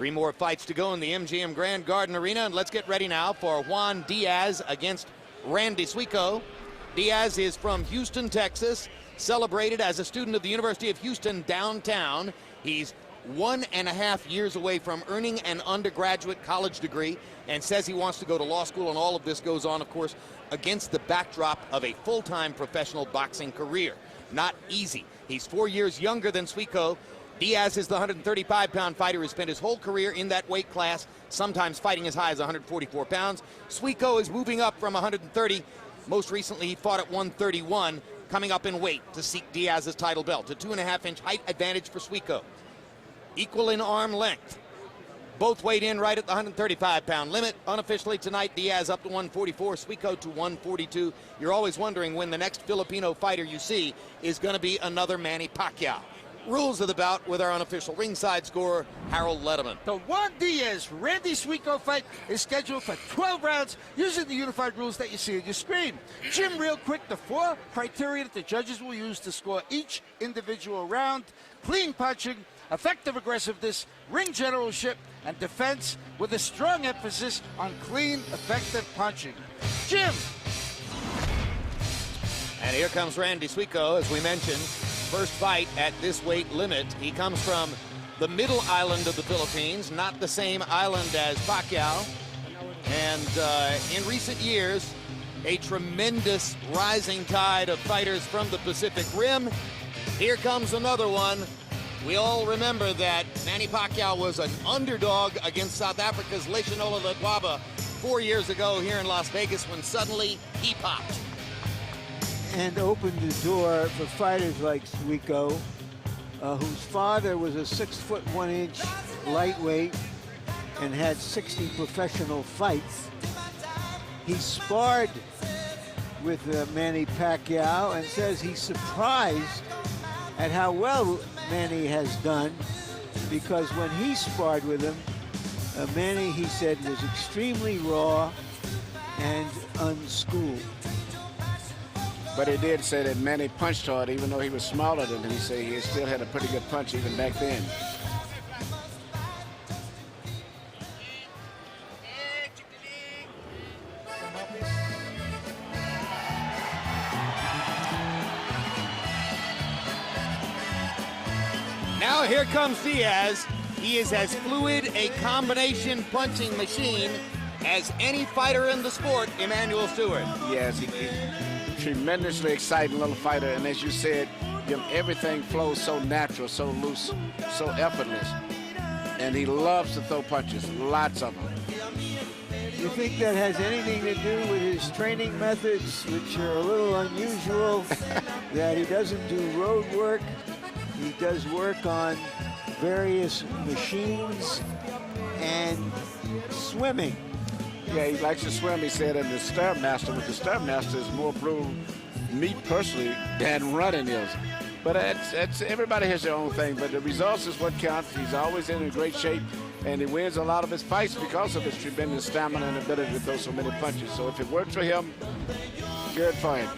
3 more fights to go in the MGM Grand Garden Arena, and let's get ready now for Juan Diaz against Randy Suico. Diaz is from Houston, Texas, celebrated as a student of the University of Houston downtown. He's 1.5 years away from earning an undergraduate college degree and says he wants to go to law school, and all of this goes on, of course, against the backdrop of a full-time professional boxing career. Not easy. He's 4 years younger than Suico. Diaz is the 135-pound fighter who spent his whole career in that weight class, sometimes fighting as high as 144 pounds. Suico is moving up from 130. Most recently, he fought at 131, coming up in weight to seek Diaz's title belt. A 2.5-inch height advantage for Suico. Equal in arm length. Both weighed in right at the 135-pound limit. Unofficially tonight, Diaz up to 144, Suico to 142. You're always wondering when the next Filipino fighter you see is going to be another Manny Pacquiao. Rules of the bout with our unofficial ringside scorer, Harold Letterman. The Juan Diaz-Randy Suico fight is scheduled for 12 rounds using the unified rules that you see on your screen. Jim, real quick, the 4 criteria that the judges will use to score each individual round: clean punching, effective aggressiveness, ring generalship, and defense, with a strong emphasis on clean, effective punching. Jim. And here comes Randy Suico, as we mentioned. First fight at this weight limit. He comes from the middle island of the Philippines, not the same island as Pacquiao. And in recent years, a tremendous rising tide of fighters from the Pacific Rim. Here comes another one. We all remember that Manny Pacquiao was an underdog against South Africa's Leshinola Ledwaba 4 years ago here in Las Vegas, when suddenly he popped. And opened the door for fighters like Suico, whose father was a 6'1" lightweight and had 60 professional fights. He sparred with Manny Pacquiao and says he's surprised at how well Manny has done, because when he sparred with him, Manny, he said, was extremely raw and unschooled. But he did say that Manny punched hard, even though he was smaller than him. He said he still had a pretty good punch even back then. Now here comes Diaz. He is as fluid a combination punching machine as any fighter in the sport, Emmanuel Stewart. Yes, he's tremendously exciting little fighter, and as you said, everything flows so natural, so loose, so effortless. And he loves to throw punches, lots of them. You think that has anything to do with his training methods, which are a little unusual, that he doesn't do road work? He does work on various machines and swimming. Yeah, he likes to swim, he said, and the Stairmaster, with the Stairmaster is more proved, me personally, than running is. But it's everybody has their own thing, but the results is what counts. He's always in great shape, and he wins a lot of his fights because of his tremendous stamina and ability to throw so many punches. So if it works for him, good for him.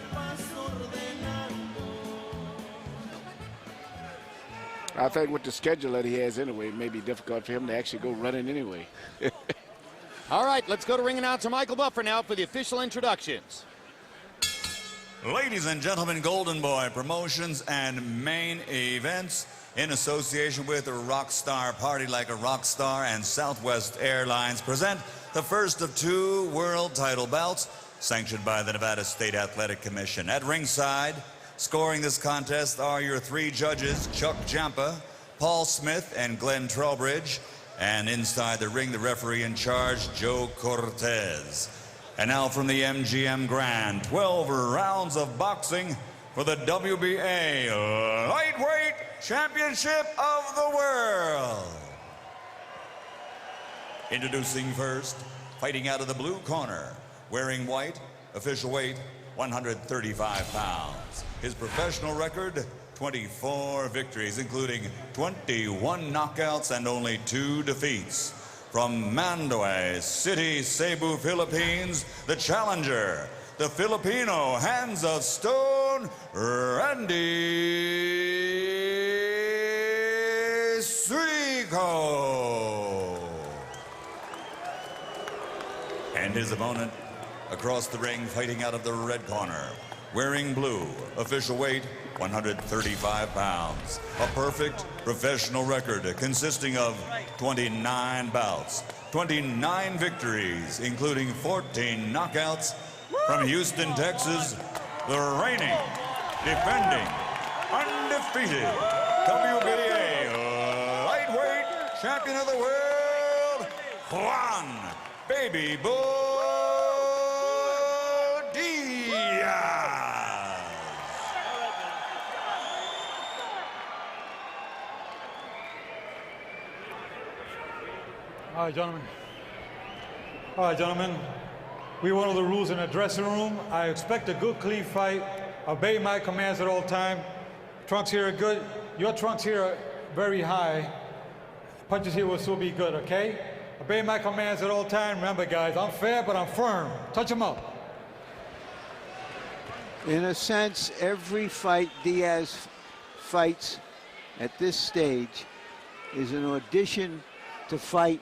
I think with the schedule that he has anyway, it may be difficult for him to actually go running anyway. All right, let's go to ring announcer Michael Buffer now for the official introductions. Ladies and gentlemen, Golden Boy Promotions and Main Events, in association with Rockstar Party Like a Rockstar and Southwest Airlines, present the first of 2 world title bouts sanctioned by the Nevada State Athletic Commission. At ringside, scoring this contest are your 3 judges, Chuck Jampa, Paul Smith, and Glenn Trowbridge. And inside the ring, the referee in charge, Joe Cortez. And now from the MGM Grand, 12 rounds of boxing for the WBA Lightweight Championship of the World. Introducing first, fighting out of the blue corner, wearing white, official weight 135 pounds. His professional record, 24 victories, including 21 knockouts and only 2 defeats. From Mandaue City, Cebu, Philippines, the challenger, the Filipino Hands of Stone, Randy Suico. And his opponent across the ring, fighting out of the red corner, wearing blue, official weight 135 pounds. A perfect professional record consisting of 29 bouts, 29 victories, including 14 knockouts. From Houston, Texas, the reigning, defending, undefeated WBA lightweight champion of the world, Juan Baby Bull Diaz. All right, gentlemen. All right, gentlemen. We follow the rules in the dressing room. I expect a good, clean fight. Obey my commands at all time. Trunks here are good. Your trunks here are very high. Punches here will still be good, okay? Obey my commands at all time. Remember, guys, I'm fair, but I'm firm. Touch him up. In a sense, every fight Diaz fights at this stage is an audition to fight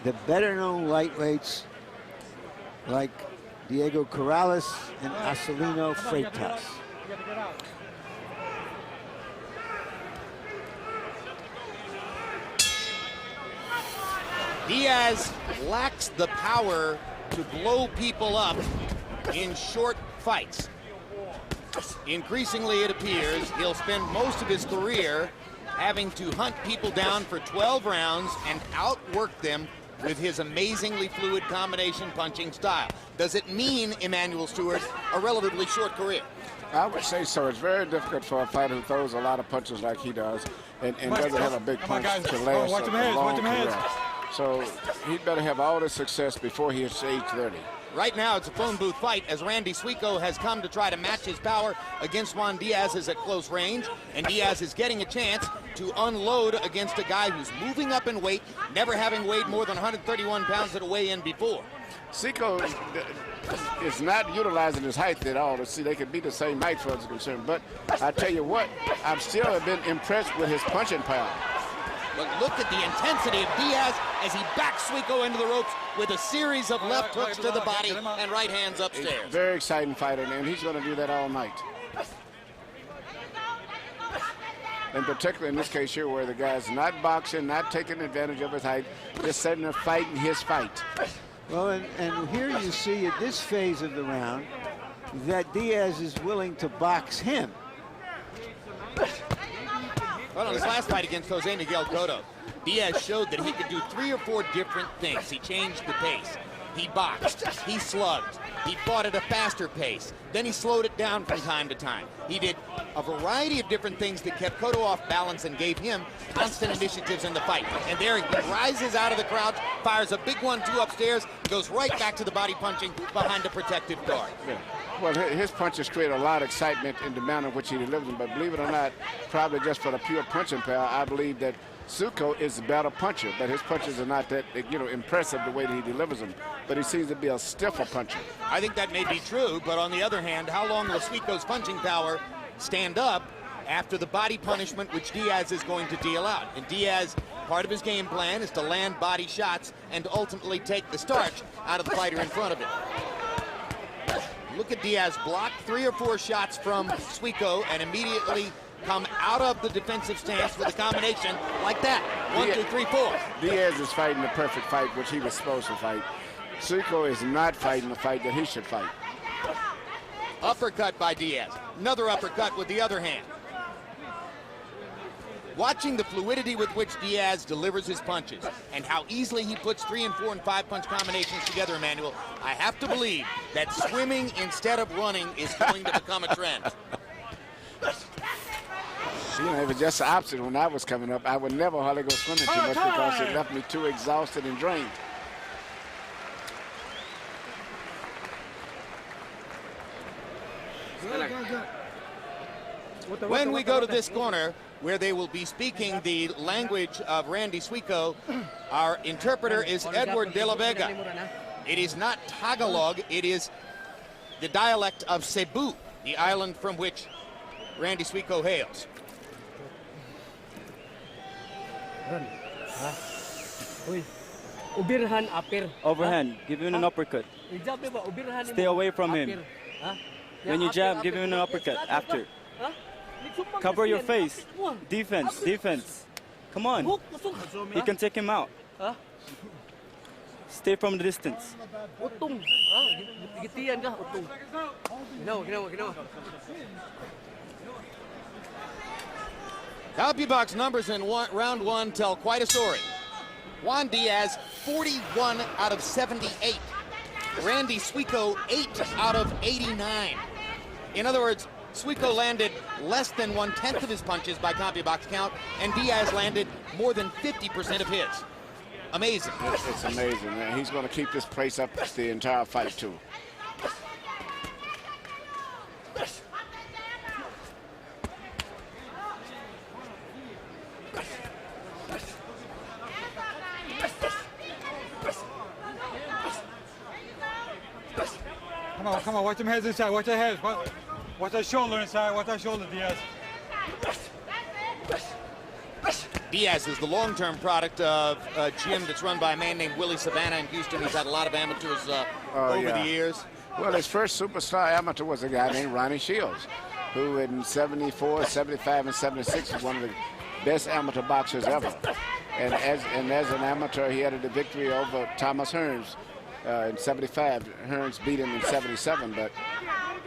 the better-known lightweights like Diego Corrales and Acelino Freitas. Diaz lacks the power to blow people up in short fights. Increasingly, it appears he'll spend most of his career having to hunt people down for 12 rounds and outwork them with his amazingly fluid combination punching style. Does it mean, Emmanuel Stewart, a relatively short career? I would say so. It's very difficult for a fighter who throws a lot of punches like he does and doesn't have a big punch to last a long career. So he'd better have all the success before he hits age 30. Right now, it's a phone booth fight as Randy Suico has come to try to match his power against Juan Diaz is at close range, and Diaz is getting a chance to unload against a guy who's moving up in weight, never having weighed more than 131 pounds at a weigh-in before. Suico is not utilizing his height at all. See, they could be the same height for us concerned. But I tell you what, I've still been impressed with his punching power. But look at the intensity of Diaz as he backs Suico into the ropes with a series of left hooks to the body and right hands upstairs. Very exciting fighter, and he's going to do that all night. And particularly in this case here where the guy's not boxing, not taking advantage of his height, just sitting there fighting his fight. Well, and here you see at this phase of the round that Diaz is willing to box him. Well, in his last fight against Jose Miguel Cotto, Diaz showed that he could do 3 or 4 different things. He changed the pace. He boxed. He slugged. He fought at a faster pace. Then he slowed it down from time to time. He did a variety of different things that kept Cotto off balance and gave him constant initiatives in the fight. And there he rises out of the crouch, fires a big 1-2 upstairs, goes right back to the body punching behind a protective guard. Yeah. Well, his punches create a lot of excitement in the manner in which he delivers them. But believe it or not, probably just for the pure punching power, I believe that Suico is a better puncher, but his punches are not that, impressive the way that he delivers them. But he seems to be a stiffer puncher. I think that may be true, but on the other hand, how long will Suico's punching power stand up after the body punishment which Diaz is going to deal out? And Diaz, part of his game plan is to land body shots and ultimately take the starch out of the fighter in front of him. Look at Diaz block 3 or 4 shots from Suico and immediately come out of the defensive stance with a combination like that. 1, 2, 3, 4. Diaz is fighting the perfect fight, which he was supposed to fight. Suico is not fighting the fight that he should fight. Uppercut by Diaz. Another uppercut with the other hand. Watching the fluidity with which Diaz delivers his punches and how easily he puts 3 and 4 and 5 punch combinations together, Emmanuel, I have to believe that swimming instead of running is going to become a trend. It was just the opposite when I was coming up. I would never hardly go swimming too much because it left me too exhausted and drained. When we go to this corner, where they will be speaking the language of Randy Suico, our interpreter is Edward de la Vega. It is not Tagalog, it is the dialect of Cebu, the island from which Randy Suico hails. Ubirhan upper. Overhand. Give him an uppercut. Stay away from him. When you jab, give him an uppercut after. Cover your face. Defense, defense. Come on. You can take him out. Stay from the distance. Utong. Gitian ka, utong. Ginawa. CompuBox numbers in round one tell quite a story. Juan Diaz, 41 out of 78. Randy Suico, 8 out of 89. In other words, Suico landed less than 1/10 of his punches by CompuBox count, and Diaz landed more than 50% of his. Amazing. It's amazing, man. He's going to keep this pace up the entire fight, too. Come on, watch them heads inside, watch their heads. Watch that shoulder inside, watch that shoulder, Diaz. Diaz is the long-term product of a gym that's run by a man named Willie Savannah in Houston. He's had a lot of amateurs over the years. Well, his first superstar amateur was a guy named Ronnie Shields, who in 74, 75, and 76 was one of the best amateur boxers ever. And as an amateur, he had a victory over Thomas Hearns in 75. Hearns beat him in 77, but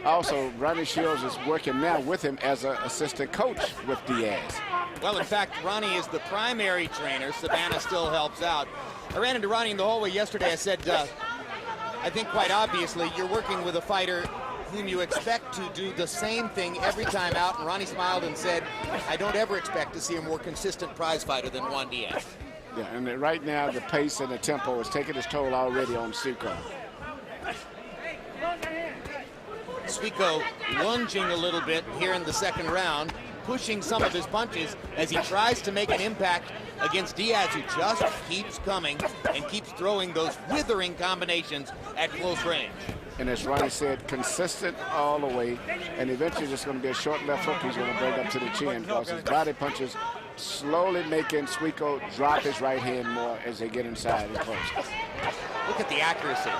also Ronnie Shields is working now with him as an assistant coach with Diaz. Well, in fact, Ronnie is the primary trainer. Savannah still helps out. I ran into Ronnie in the hallway yesterday. I said, I think quite obviously you're working with a fighter whom you expect to do the same thing every time out. And Ronnie smiled and said, I don't ever expect to see a more consistent prize fighter than Juan Diaz. Yeah, and right now the pace and the tempo is taking its toll already on Suico. Suico lunging a little bit here in the second round, pushing some of his punches as he tries to make an impact against Diaz, who just keeps coming and keeps throwing those withering combinations at close range. And as Ronnie said, consistent all the way, and eventually just going to be a short left hook he's going to bring up to the chin, because his body punches slowly making Suico drop his right hand more as they get inside and close. Look at the accuracy.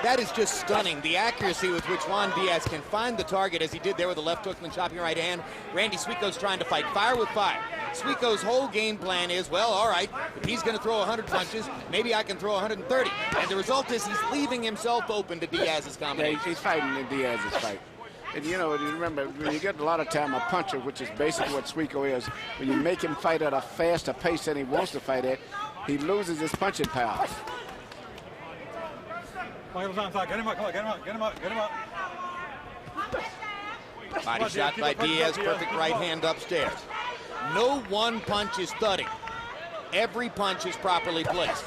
That is just stunning, the accuracy with which Juan Diaz can find the target, as he did there with the left hook and chopping right hand. Randy Suico's trying to fight fire with fire. Suico's whole game plan is, well, all right, if he's going to throw 100 punches, maybe I can throw 130. And the result is he's leaving himself open to Diaz's combination. Yeah, he's fighting in Diaz's fight. And, you know, you remember, when you get a lot of time a puncher, which is basically what Suico is, when you make him fight at a faster pace than he wants to fight at, he loses his punching power. Get him up. Body shot by Diaz, perfect right hand upstairs. No one punch is thudding. Every punch is properly placed.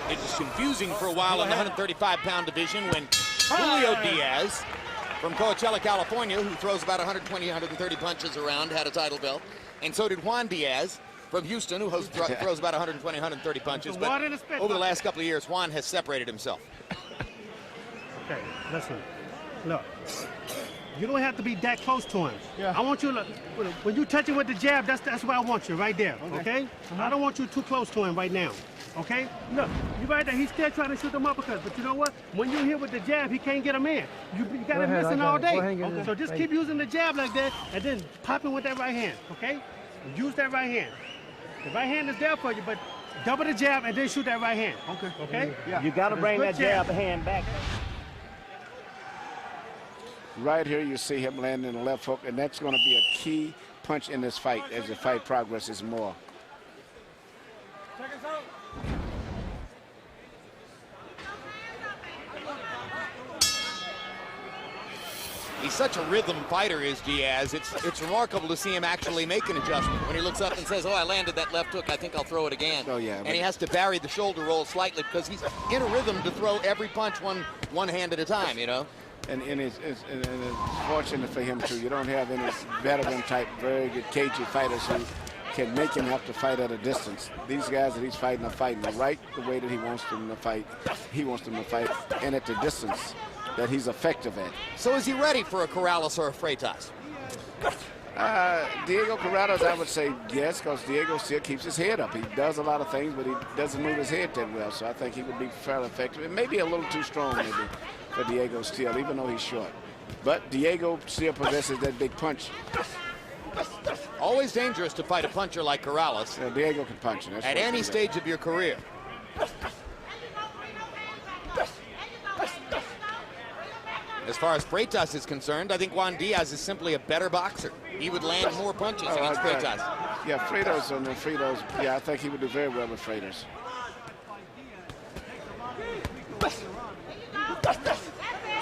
It was confusing for a while in the 135-pound division when Julio Diaz from Coachella, California, who throws about 120, 130 punches around, had a title belt. And so did Juan Diaz from Houston, who throws about 120, 130 punches. But over the last couple of years, Juan has separated himself. Okay, listen. Look, you don't have to be that close to him. Yeah. I want you to, when you touch him with the jab, that's where I want you, right there, okay? I don't want you too close to him right now, okay? Look, you right there, he's still trying to shoot them uppercuts, but you know what? When you're here with the jab, he can't get him in. You got him missing all day. Okay. So just keep using the jab like that, and then pop him with that right hand, okay? Use that right hand. The right hand is there for you, but double the jab and then shoot that right hand. Okay? Yeah. You got to bring that jab hand back. Right here, you see him landing a left hook, and that's going to be a key punch in this fight as the fight progresses more. He's such a rhythm fighter, is Diaz. It's remarkable to see him actually make an adjustment. When he looks up and says, oh, I landed that left hook, I think I'll throw it again. Oh, yeah. And he has to vary the shoulder roll slightly because he's in a rhythm to throw every punch one hand at a time, you know? And it's fortunate for him, too. You don't have any veteran-type, very good cagey fighters who can make him have to fight at a distance. These guys that he's fighting are fighting right the way that he wants them to fight. He wants them to fight, and at the distance that he's effective at. So is he ready for a Corrales or a Freitas? Diego Corrales, I would say yes, because Diego still keeps his head up. He does a lot of things, but he doesn't move his head that well. So I think he would be fairly effective. It may be a little too strong maybe for Diego still, even though he's short. But Diego still possesses that big punch. Always dangerous to fight a puncher like Corrales. Yeah, Diego can punch him. At any stage of your career. As far as Freitas is concerned, I think Juan Diaz is simply a better boxer. He would land more punches against Freitas. Yeah, Freitas, yeah, I think he would do very well with Freitas.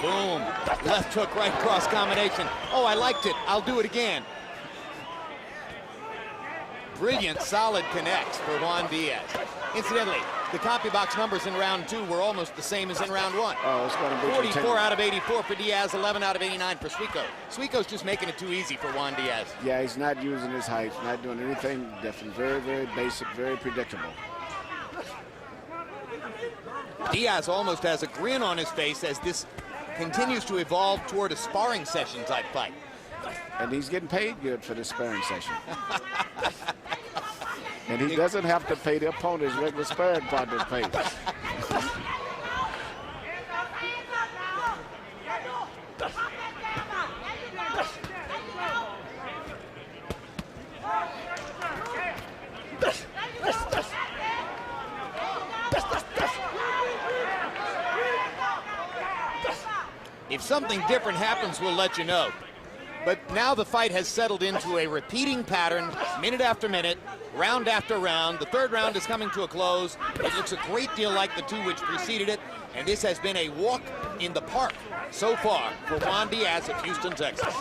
Boom. Left hook, right cross combination. Oh, I liked it. I'll do it again. Brilliant, solid connects for Juan Diaz. Incidentally, the CompuBox numbers in round 2 were almost the same as in round 1. Oh, it's going to be 44 out of 84 for Diaz, 11 out of 89 for Suico. Suico's just making it too easy for Juan Diaz. Yeah, he's not using his height, not doing anything different. Very, very basic, very predictable. Diaz almost has a grin on his face as this continues to evolve toward a sparring session type fight. And he's getting paid good for this sparring session. And he doesn't have to pay the opponent his regular sparring partner pay. If something different happens, we'll let you know. But now the fight has settled into a repeating pattern, minute after minute, round after round. The third round is coming to a close. It looks a great deal like the 2 which preceded it, and this has been a walk in the park so far for Juan Diaz of Houston, Texas.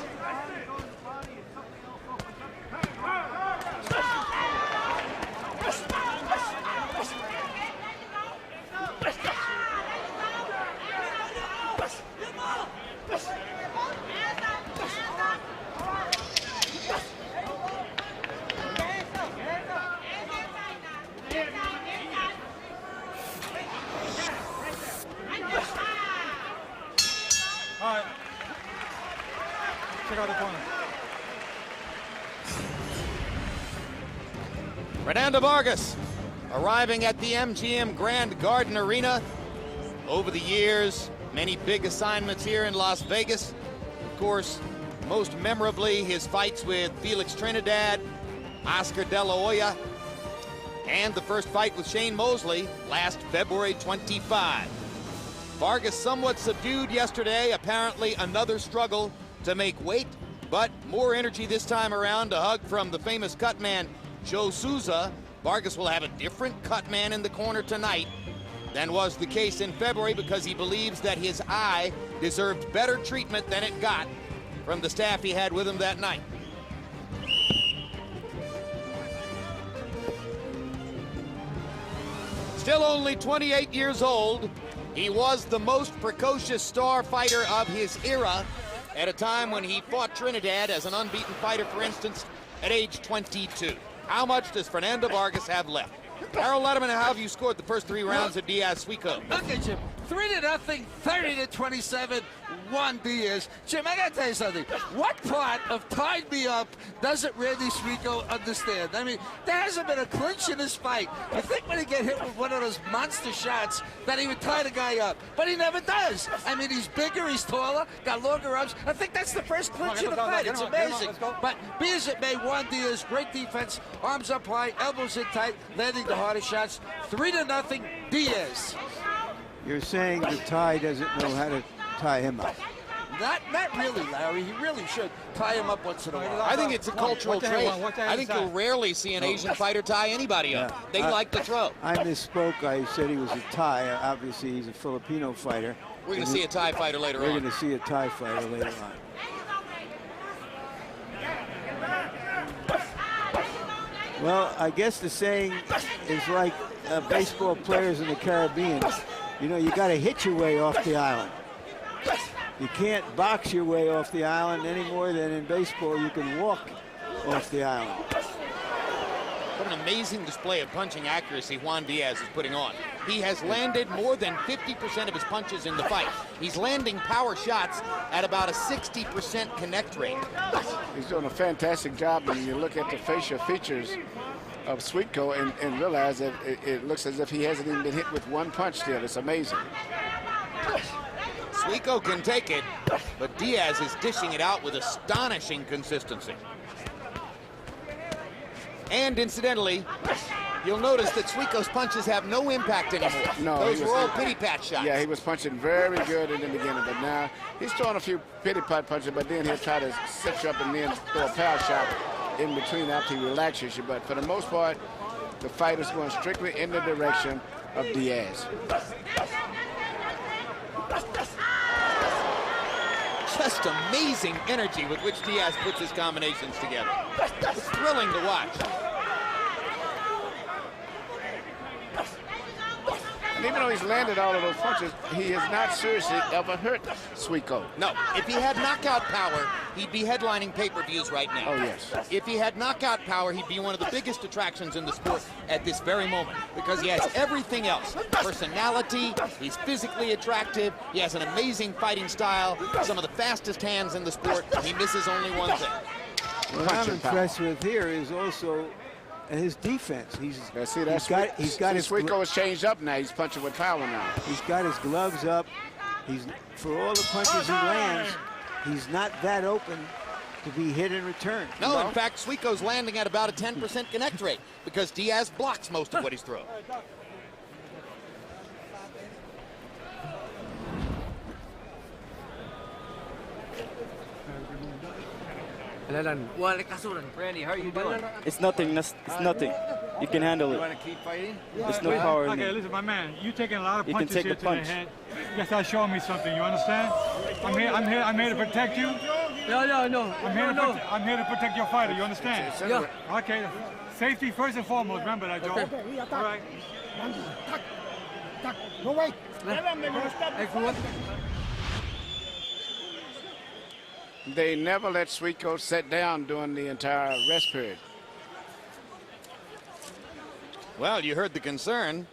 All right. Check out the corner. Fernando Vargas arriving at the MGM Grand Garden Arena. Over the years, many big assignments here in Las Vegas. Of course, most memorably, his fights with Felix Trinidad, Oscar De La Hoya, and the first fight with Shane Mosley last February 25. Vargas somewhat subdued yesterday, apparently another struggle to make weight, but more energy this time around. A hug from the famous cut man, Joe Souza. Vargas will have a different cut man in the corner tonight than was the case in February because he believes that his eye deserved better treatment than it got from the staff he had with him that night. Still only 28 years old, he was the most precocious star fighter of his era at a time when he fought Trinidad as an unbeaten fighter, for instance, at age 22. How much does Fernando Vargas have left? Harold Letterman, how have you scored the first 3 rounds of Diaz-Suico? Okay, Jim. 3-0, 30-27, Juan Diaz. Jim, I gotta tell you something. What part of tied me up doesn't Randy Suico understand? I mean, there hasn't been a clinch in this fight. I think when he get hit with one of those monster shots that he would tie the guy up, but he never does. I mean, he's bigger, he's taller, got longer arms. I think that's the first clinch in the fight. It's amazing. But be as it may, Juan Diaz, great defense, arms up high, elbows in tight, landing the hardest shots. 3-0, Diaz. You're saying the Thai doesn't know how to tie him up. Not really, Larry. He really should tie him up once in a while. I think it's a cultural trait. I think you'll rarely see an Asian fighter tie anybody up. They like to throw. I misspoke. I said he was a Thai. Obviously, he's a Filipino fighter. We're going to see a Thai fighter later on. We're going to see a Thai fighter later on. Well, I guess the saying is like baseball players in the Caribbean. You know, you got to hit your way off the island. You can't box your way off the island any more than in baseball you can walk off the island. What an amazing display of punching accuracy Juan Diaz is putting on. He has landed more than 50% of his punches in the fight. He's landing power shots at about a 60% connect rate. He's doing a fantastic job when you look at the facial features of Suico and realize that it looks as if he hasn't even been hit with one punch still. It's amazing. Suico can take it, but Diaz is dishing it out with astonishing consistency. And incidentally, you'll notice that Suico's punches have no impact anymore. No, those were all pity-pat shots. Yeah, he was punching very good in the beginning, but now he's throwing a few pity-pat punches, but then he'll try to set you up and then throw a power shot in between after he relaxes you. But for the most part, the fight is going strictly in the direction of Diaz. Just amazing energy with which Diaz puts his combinations together. It's thrilling to watch. And even though he's landed all of those punches, he has not seriously ever hurt Suico. No, if he had knockout power, he'd be headlining pay-per-views right now. Oh, yes. If he had knockout power, he'd be one of the biggest attractions in the sport at this very moment because he has everything else. Personality, he's physically attractive, he has an amazing fighting style, some of the fastest hands in the sport, and he misses only one thing. What I'm impressed with here is also his defense. He's got his Suico has changed up now. He's punching with power now. He's got his gloves up. For all the punches he lands, he's not that open to be hit in return. No, in fact, Suico's landing at about a 10% connect rate because Diaz blocks most of what he's throwing. Randy, how are you doing? It's nothing. It's nothing. You can handle You it. want to keep fighting? There's no power in Okay, it. listen, my man, you taking a lot of You can punches take here the to punch. the head. You gotta start showing me something. You understand? I'm here to protect you. Yeah, I know. I'm here to protect your fighter. You understand? Yeah. Okay. Safety first and foremost. Remember that, Joe. All right. No way. They never let Suico sit down during the entire rest period. Well, you heard the concern,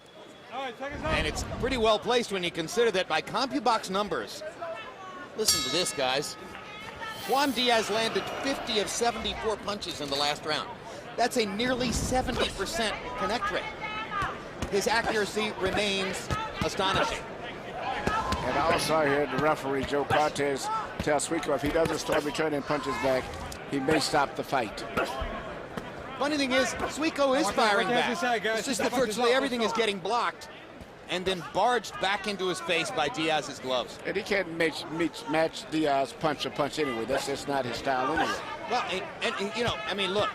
All right, check us out. and it's pretty well placed when you consider that by CompuBox numbers. Listen to this, guys. Juan Diaz landed 50 of 74 punches in the last round. That's a nearly 70% connect rate. His accuracy remains astonishing. And also I heard the referee, Joe Cortez, tell Suico if he doesn't start returning punches back, he may stop the fight. Funny thing is, Suico is firing what back. they say, guys. It's just Keep that the punches virtually up. everything Let's is go. getting blocked and then barged back into his face by Diaz's gloves. And he can't match Diaz punch for punch anyway. That's just not his style anyway. Well, and you know, I mean, look,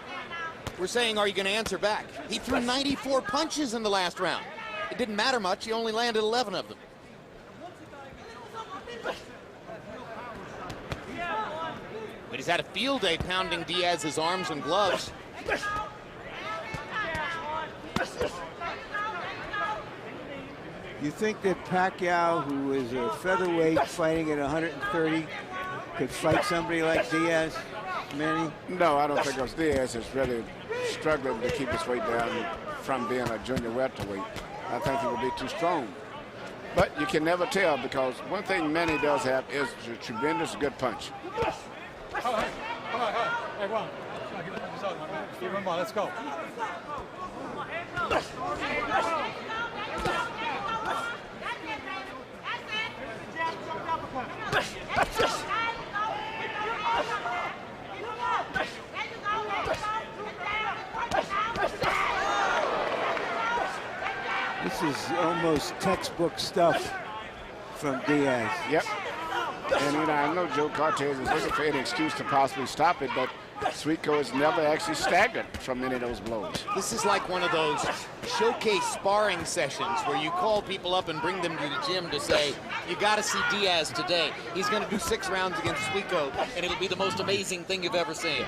we're saying, are you going to answer back? He threw 94 punches in the last round. It didn't matter much. He only landed 11 of them. But he's had a field day pounding Diaz's arms and gloves. You think that Pacquiao, who is a featherweight fighting at 130, could fight somebody like Diaz, Manny? No, I don't think because Diaz is really struggling to keep his weight down from being a junior welterweight. I think he would be too strong. But you can never tell because one thing Manny does have is a tremendous good punch. All right. Hey, Juan. Get the punches out, my man. Give him a ball. Let's go. This is almost textbook stuff from Diaz. Yep. And you know, I know Joe Cortez is looking for any excuse to possibly stop it, but Suico is never actually staggered from any of those blows. This is like one of those showcase sparring sessions where you call people up and bring them to the gym to say, you got to see Diaz today. He's going to do 6 rounds against Suico, and it'll be the most amazing thing you've ever seen.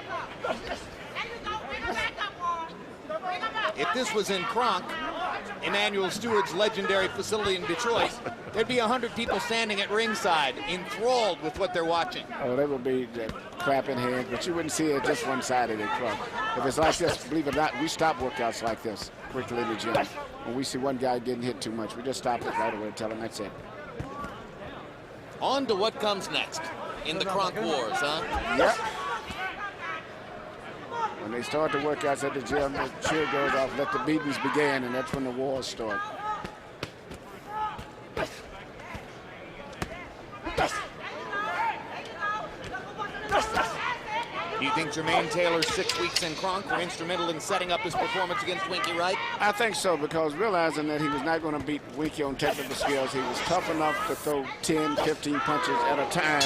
If this was in Kronk, Emmanuel Stewart's legendary facility in Detroit, there'd be 100 people standing at ringside, enthralled with what they're watching. Oh, they would be clapping hands, but you wouldn't see it just one side of the truck. If it's like this, believe it or not, we stop workouts like this quickly in the gym. When we see one guy getting hit too much, we just stop it right away and tell him that's it. On to what comes next in the Kronk Wars, huh? Yep. When they start the workouts at the gym, the cheer goes off, let the beatings begin, and that's when the wars start. Do you think Jermaine Taylor's 6 weeks in Kronk were instrumental in setting up his performance against Winky Wright? I think so, because realizing that he was not going to beat Winky on technical skills, he was tough enough to throw 10, 15 punches at a time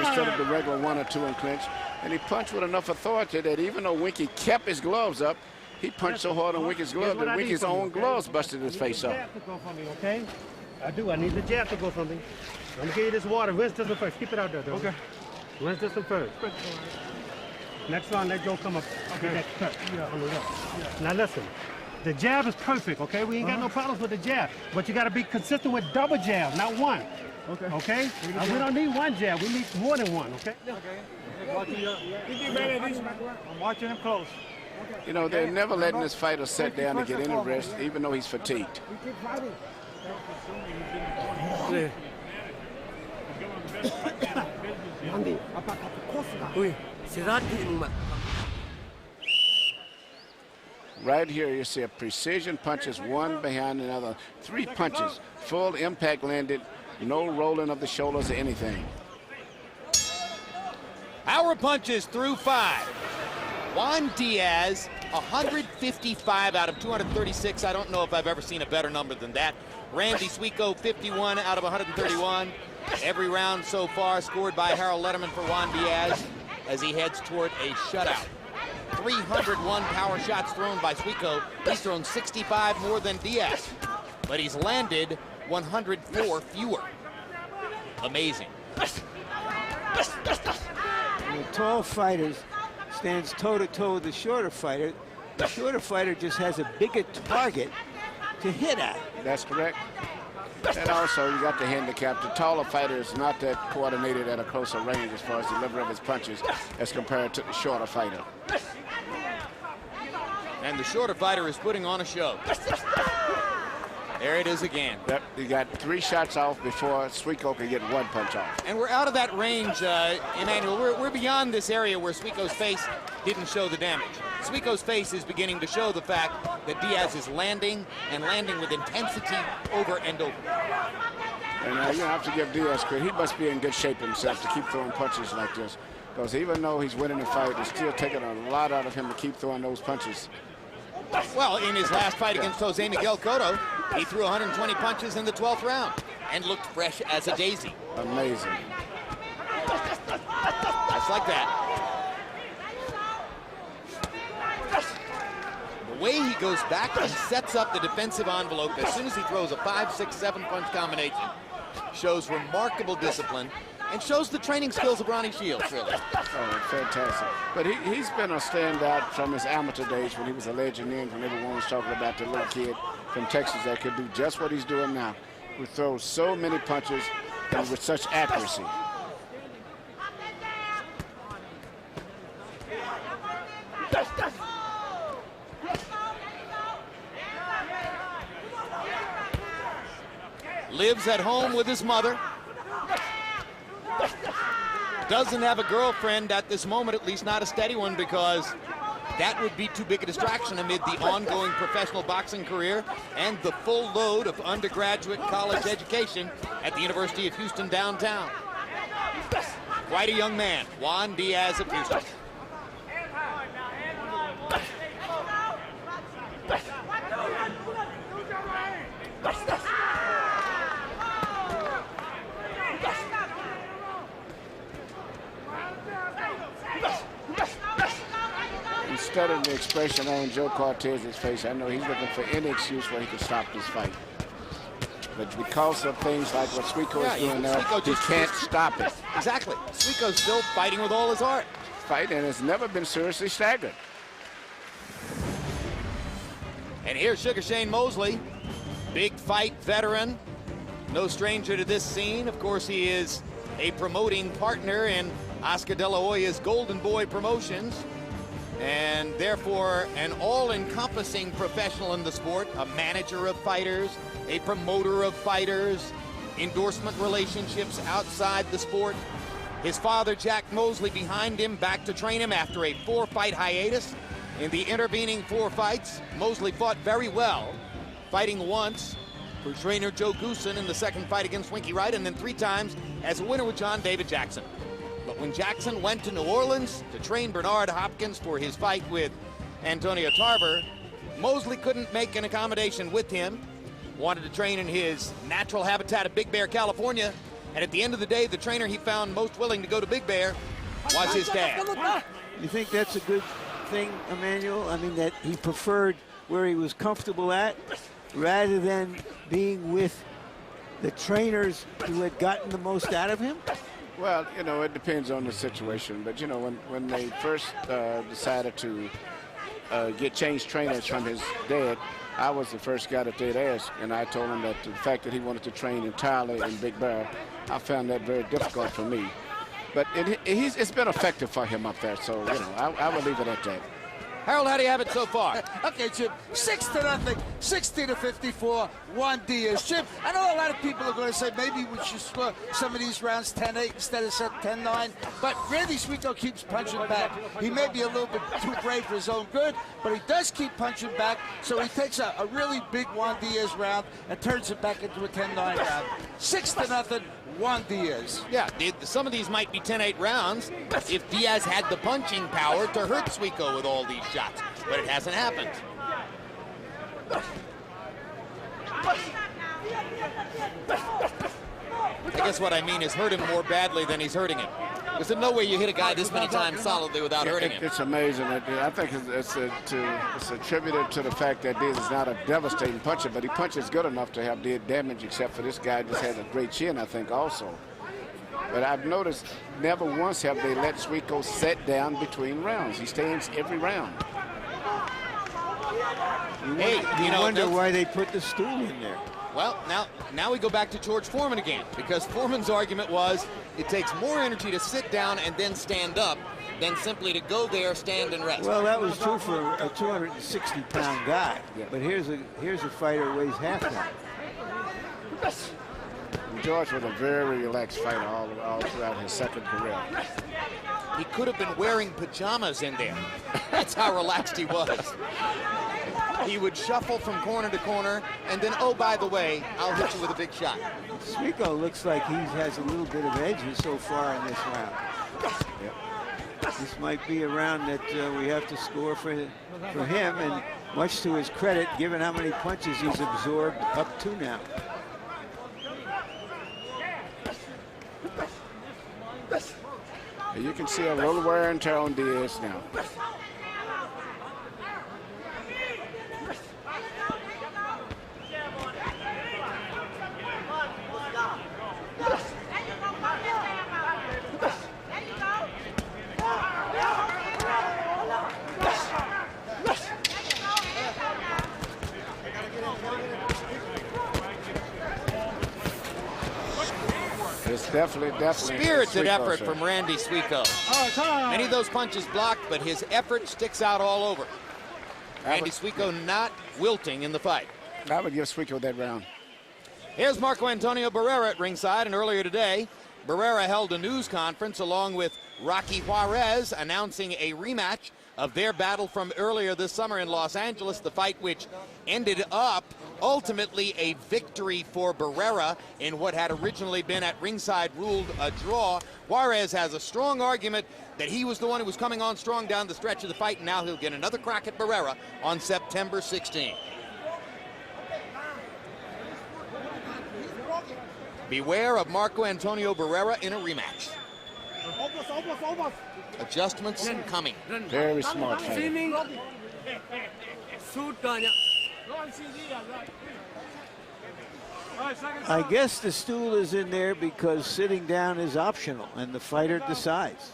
instead of the regular 1 or 2 in clinch. And he punched with enough authority that even though Winky kept his gloves up, he punched so hard on Winky's glove that Winky's own gloves busted his face up. Okay? I do. I need the jab to go from me. Let me give you this water. Rinse this one first. Keep it out there, though. Okay. Rinse this one first. Next round, let Joe come up. Okay. Now listen, the jab is perfect, okay? We ain't got no problems with the jab, but you got to be consistent with double jab, not one. Okay. Okay? We don't need one jab. We need more than one, okay? I'm watching him close. You know, they're never letting this fighter sit down to get any rest, even though he's fatigued. Right here, you see a precision punches, one behind another. 3 punches, full impact landed, no rolling of the shoulders or anything. Power punches through 5. Juan Diaz, 155 out of 236. I don't know if I've ever seen a better number than that. Randy Suico, 51 out of 131. Every round so far scored by Harold Letterman for Juan Diaz as he heads toward a shutout. 301 power shots thrown by Suico. He's thrown 65 more than Diaz, but he's landed 104 fewer. Amazing. And the tall fighter stands toe-to-toe with the shorter fighter. The shorter fighter just has a bigger target to hit at. That's correct. And also, you got the handicap. The taller fighter is not that coordinated at a closer range as far as delivery of his punches as compared to the shorter fighter. And the shorter fighter is putting on a show. There it is again. Yep, he got 3 shots off before Suico could get 1 punch off. And we're out of that range, Emmanuel. We're beyond this area where Suico's face didn't show the damage. Suico's face is beginning to show the fact that Diaz is landing and landing with intensity over and over. And you have to give Diaz credit. He must be in good shape himself to keep throwing punches like this. Because even though he's winning the fight, it's still taking a lot out of him to keep throwing those punches. Well, in his last fight against Jose Miguel Cotto, he threw 120 punches in the 12th round and looked fresh as a daisy. Amazing. Just like that. The way he goes back and sets up the defensive envelope as soon as he throws a 5, 6, 7 punch combination shows remarkable discipline and shows the training skills of Ronnie Shields, really. Oh, fantastic. But he's been a standout from his amateur days when he was a legend in, when everyone was talking about the little kid from Texas that could do just what he's doing now. Who throws so many punches and with such accuracy. Lives at home with his mother. Doesn't have a girlfriend at this moment, at least not a steady one, because that would be too big a distraction amid the ongoing professional boxing career and the full load of undergraduate college education at the University of Houston downtown. Quite a young man, Juan Diaz of Houston. Instead of the expression on Joe Cortez's face, I know he's looking for any excuse where he can stop this fight. But because of things like what Suico is doing now, he can't stop it. Exactly. Suico's still fighting with all his heart. Fight, and has never been seriously staggered. And here's Sugar Shane Mosley big fight veteran, no stranger to this scene. Of course, he is a promoting partner in Oscar De La Hoya's Golden Boy Promotions, and therefore an all-encompassing professional in the sport, a manager of fighters, a promoter of fighters, endorsement relationships outside the sport. His father, Jack Mosley, behind him, back to train him after a 4-fight hiatus. In the intervening 4 fights, Mosley fought very well, fighting once for trainer Joe Goosen in the second fight against Winky Wright, and then 3 times as a winner with John David Jackson. But when Jackson went to New Orleans to train Bernard Hopkins for his fight with Antonio Tarver, Mosley couldn't make an accommodation with him, wanted to train in his natural habitat of Big Bear, California, and at the end of the day, the trainer he found most willing to go to Big Bear was his dad. You think that's a good thing, Emmanuel? I mean, that he preferred where he was comfortable at rather than being with the trainers who had gotten the most out of him? Well, you know, it depends on the situation. But, you know, when they first decided to change trainers from his dad, I was the first guy that they'd ask, and I told him that the fact that he wanted to train entirely in Big Bear, I found that very difficult for me. But it's been effective for him up there, so, you know, I will leave it at that. Harold, how do you have it so far? Okay, Jim, 6-0, 60-54, Juan Diaz. Jim, I know a lot of people are going to say maybe we should score some of these rounds 10-8 instead of 10-9, but Randy Suico keeps punching back. He may be a little bit too brave for his own good, but he does keep punching back, so he takes a really big Juan Diaz round and turns it back into a 10-9 round. 6-0, Juan Diaz. Yeah, some of these might be 10-8 rounds if Diaz had the punching power to hurt Suico with all these shots, but it hasn't happened. I guess what I mean is hurt him more badly than he's hurting him. There's no way you hit a guy this many times solidly without hurting him. It's amazing. I think it's attributed to the fact that Diaz is not a devastating puncher, but he punches good enough to have did damage, except for this guy just has a great chin, I think, also. But I've noticed never once have they let Suico sit down between rounds. He stands every round. You wonder why they put the stool in there. Well, now we go back to George Foreman again, because Foreman's argument was it takes more energy to sit down and then stand up than simply to go there, stand, and rest. Well, that was true for a 260-pound guy, but here's a fighter who weighs half that. George was a very relaxed fighter all throughout his second career. He could have been wearing pajamas in there. That's how relaxed he was. He would shuffle from corner to corner, and then, oh, by the way, I'll hit you with a big shot. Suico looks like he has a little bit of edge so far in this round. Yep. This might be a round that we have to score for him, and much to his credit, given how many punches he's absorbed up to now. You can see a little wear and tear on Diaz now. It's definitely spirited effort from Randy Suico. Many of those punches blocked, but his effort sticks out all over. Randy Suico not wilting in the fight. I would give Suico that round. Here's Marco Antonio Barrera at ringside, and earlier today, Barrera held a news conference along with Rocky Juarez announcing a rematch of their battle from earlier this summer in Los Angeles, the fight which ended up ultimately a victory for Barrera in what had originally been at ringside ruled a draw. Juarez has a strong argument that he was the one who was coming on strong down the stretch of the fight, and now he'll get another crack at Barrera on September 16th. Beware of Marco Antonio Barrera in a rematch. Adjustments coming. Very smart fighter. I guess the stool is in there because sitting down is optional, and the fighter decides.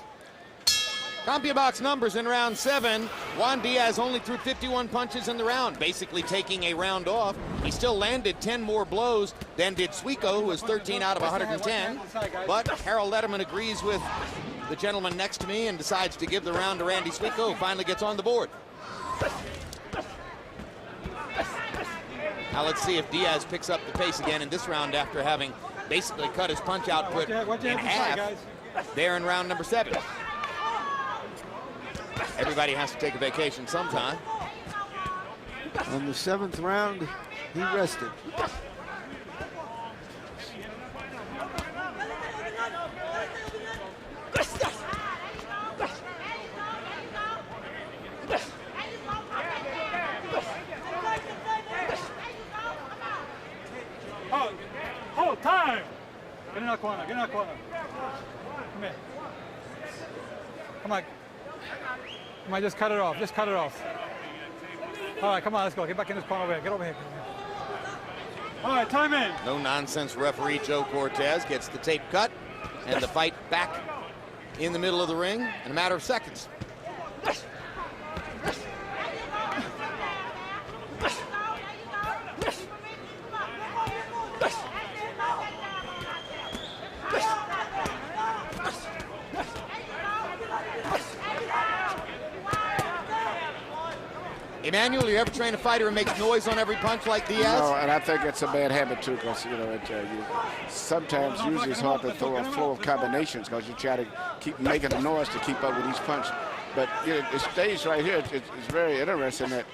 CompuBox numbers in round 7. Juan Diaz only threw 51 punches in the round, basically taking a round off. He still landed 10 more blows than did Suico, who was 13 out of 110. But Harold Letterman agrees with the gentleman next to me and decides to give the round to Randy Suico, who finally gets on the board. Now let's see if Diaz picks up the pace again in this round after having basically cut his punch output in half there in round number 7. Everybody has to take a vacation sometime. On the 7th round, he rested. Hold time! Get in that corner, get in that corner. Come here. Come on. Come on, just cut it off, just cut it off. All right, come on, let's go. Get back in this corner over here. Get over here. All right, time in. No nonsense referee Joe Cortez gets the tape cut and the fight back in the middle of the ring in a matter of seconds. Emmanuel, you ever train a fighter who makes noise on every punch like Diaz? No, and I think it's a bad habit too, because sometimes usually it's hard to throw a flow of combinations because you try to keep making a noise to keep up with each punch. But it stays right here. It's very interesting that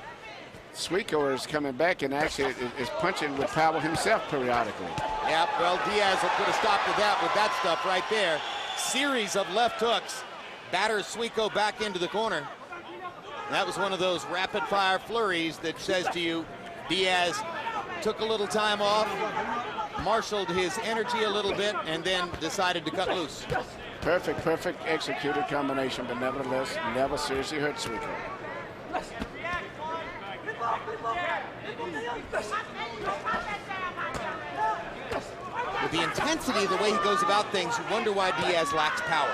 Suico is coming back and actually is punching with power himself periodically. Yeah, well, Diaz could have stopped with that stuff right there. Series of left hooks batters Suico back into the corner. That was one of those rapid-fire flurries that says to you, Diaz took a little time off, marshaled his energy a little bit, and then decided to cut loose. Perfect executed combination, but nevertheless, never seriously hurt Suico. With the intensity of the way he goes about things, you wonder why Diaz lacks power.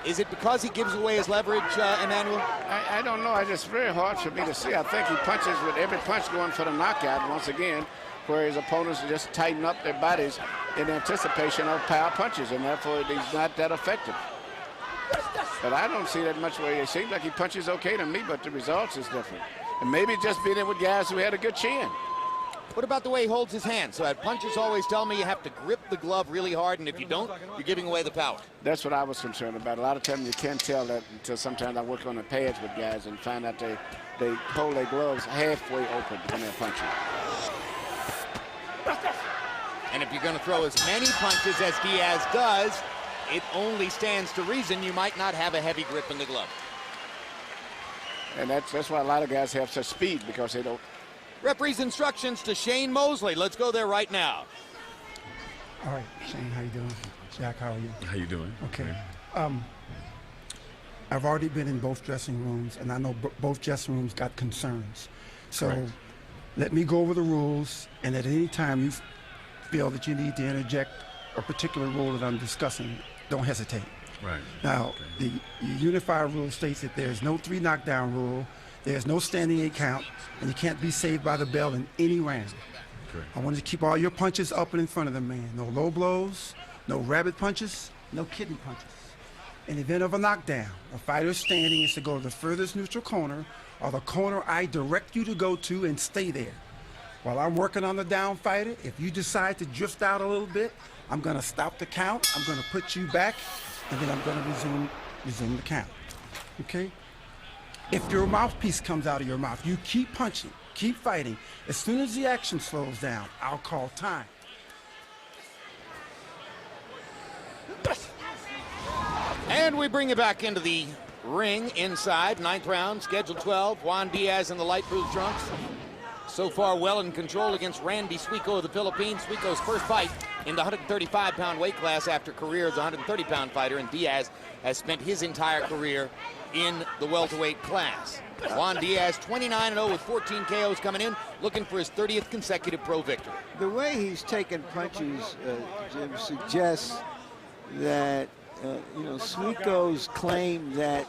Is it because he gives away his leverage, Emmanuel? I don't know. It's just very hard for me to see. I think he punches with every punch going for the knockout once again, where his opponents just tighten up their bodies in anticipation of power punches, and therefore he's not that effective. But I don't see that much where it seems like he punches okay to me, but the results is different. And maybe just being in with guys who had a good chin. What about the way he holds his hand? So punchers always tell me you have to grip the glove really hard, and if you don't, you're giving away the power. That's what I was concerned about. A lot of times you can't tell that until sometimes I work on the pads with guys and find out they hold their gloves halfway open when they're punching. And if you're going to throw as many punches as Diaz does, it only stands to reason you might not have a heavy grip in the glove. And that's why a lot of guys have such speed, because they don't. Referee's instructions to Shane Mosley. Let's go there right now. All right, Shane, how you doing? Jack, how are you? How you doing? Okay. I've already been in both dressing rooms, and I know both dressing rooms got concerns. So Correct. Let me go over the rules, and at any time you feel that you need to interject a particular rule that I'm discussing, don't hesitate. Right. Now, okay. The unified rule states that there's no 3 knockdown rule, there's no standing 8 count, and you can't be saved by the bell in any round. Correct. I want you to keep all your punches up and in front of the man. No low blows, no rabbit punches, no kidney punches. In the event of a knockdown, a fighter standing is to go to the furthest neutral corner or the corner I direct you to go to and stay there. While I'm working on the down fighter, if you decide to drift out a little bit, I'm going to stop the count, I'm going to put you back, and then I'm going to resume the count. Okay? If your mouthpiece comes out of your mouth, you keep punching, keep fighting. As soon as the action slows down, I'll call time. And we bring it back into the ring inside. 9th round, scheduled 12. Juan Diaz in the light blue trunks. So far well in control against Randy Suico of the Philippines. Suico's first fight in the 135-pound weight class after career as a 130-pound fighter, and Diaz has spent his entire career in the welterweight class. Juan Diaz, 29-0 with 14 KOs coming in, looking for his 30th consecutive pro victory. The way he's taken punches, Jim, suggests that Suico's claim that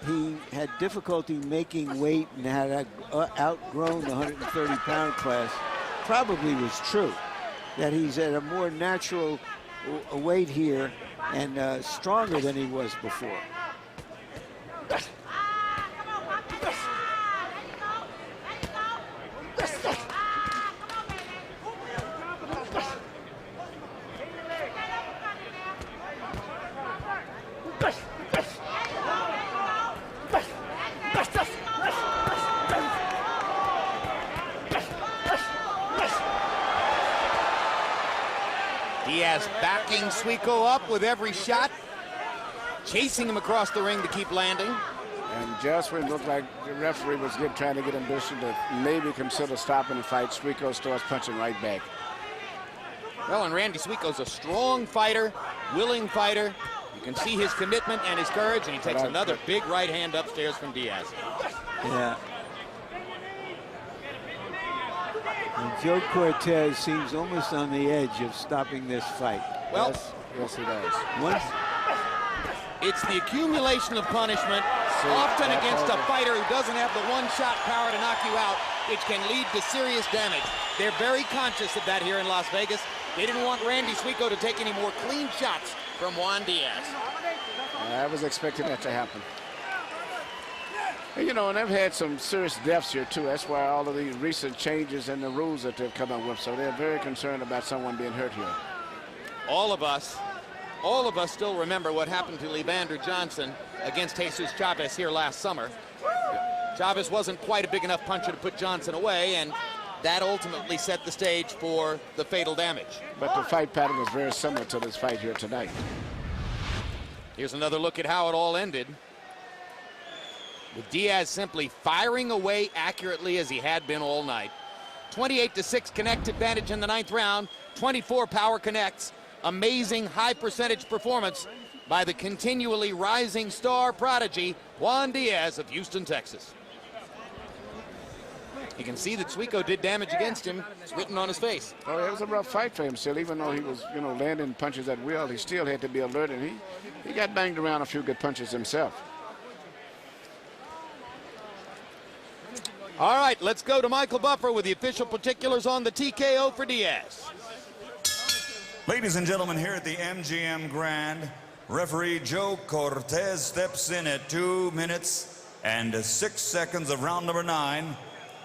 he had difficulty making weight and had outgrown the 130-pound class probably was true. That he's at a more natural weight here and stronger than he was before. Diaz backing Suico up with every shot, chasing him across the ring to keep landing. And just when it looked like the referee was trying to get ambition to maybe consider stopping the fight, Suico starts punching right back. Well, and Randy Suico's a strong fighter, willing fighter. You can see his commitment and his courage, and he takes another big right hand upstairs from Diaz. Yeah. And Joe Cortez seems almost on the edge of stopping this fight. Well, yes he does. It's the accumulation of punishment, often against a fighter who doesn't have the one-shot power to knock you out, which can lead to serious damage. They're very conscious of that here in Las Vegas. They didn't want Randy Suico to take any more clean shots from Juan Diaz. I was expecting that to happen. You know, and they've had some serious deaths here, too. That's why all of these recent changes in the rules that they've come up with. So they're very concerned about someone being hurt here. All of us still remember what happened to Levander Johnson against Jesus Chavez here last summer. Chavez wasn't quite a big enough puncher to put Johnson away, and that ultimately set the stage for the fatal damage. But the fight pattern was very similar to this fight here tonight. Here's another look at how it all ended, with Diaz simply firing away accurately as he had been all night. 28-6 connect advantage in the 9th round, 24 power connects. Amazing high percentage performance by the continually rising star prodigy, Juan Diaz of Houston, Texas. You can see that Suico did damage against him. It's written on his face. Oh, it was a rough fight for him still. Even though he was, landing punches at will, he still had to be alert, and he got banged around a few good punches himself. All right, let's go to Michael Buffer with the official particulars on the TKO for Diaz. Ladies and gentlemen, here at the MGM Grand, referee Joe Cortez steps in at 2 minutes and 6 seconds of round number 9,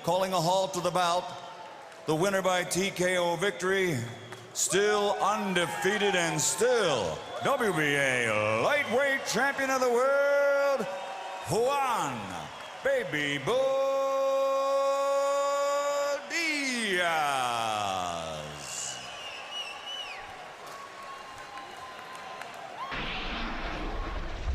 calling a halt to the bout. The winner by TKO victory, still undefeated and still WBA lightweight champion of the world, Juan Baby Bull Diaz.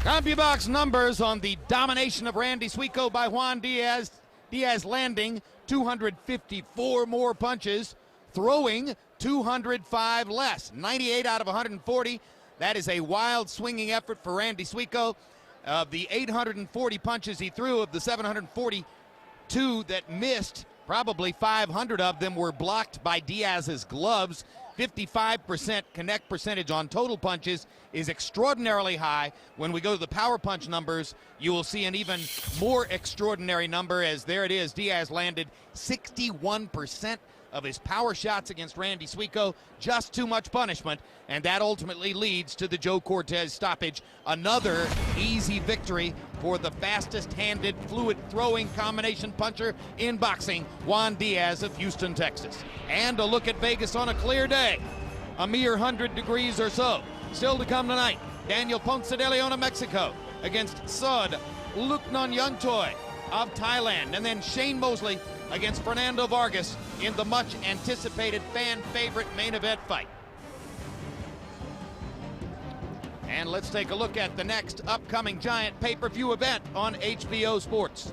CompuBox numbers on the domination of Randy Suico by Juan Diaz. Diaz landing 254 more punches, throwing 205 less, 98 out of 140. That is a wild swinging effort for Randy Suico. Of the 840 punches he threw, of the 742 that missed, probably 500 of them were blocked by Diaz's gloves. 55% connect percentage on total punches is extraordinarily high. When we go to the power punch numbers, you will see an even more extraordinary number, as there it is. Diaz landed 61% of his power shots against Randy Suico. Just too much punishment, and that ultimately leads to the Joe Cortez stoppage. Another easy victory for the fastest-handed, fluid-throwing combination puncher in boxing, Juan Diaz of Houston, Texas. And a look at Vegas on a clear day. A mere 100 degrees or so. Still to come tonight, Daniel Ponce de Leon of Mexico against Sud Luknonyantoy of Thailand. And then Shane Mosley against Fernando Vargas in the much-anticipated fan-favorite main event fight. And let's take a look at the next upcoming giant pay-per-view event on HBO Sports.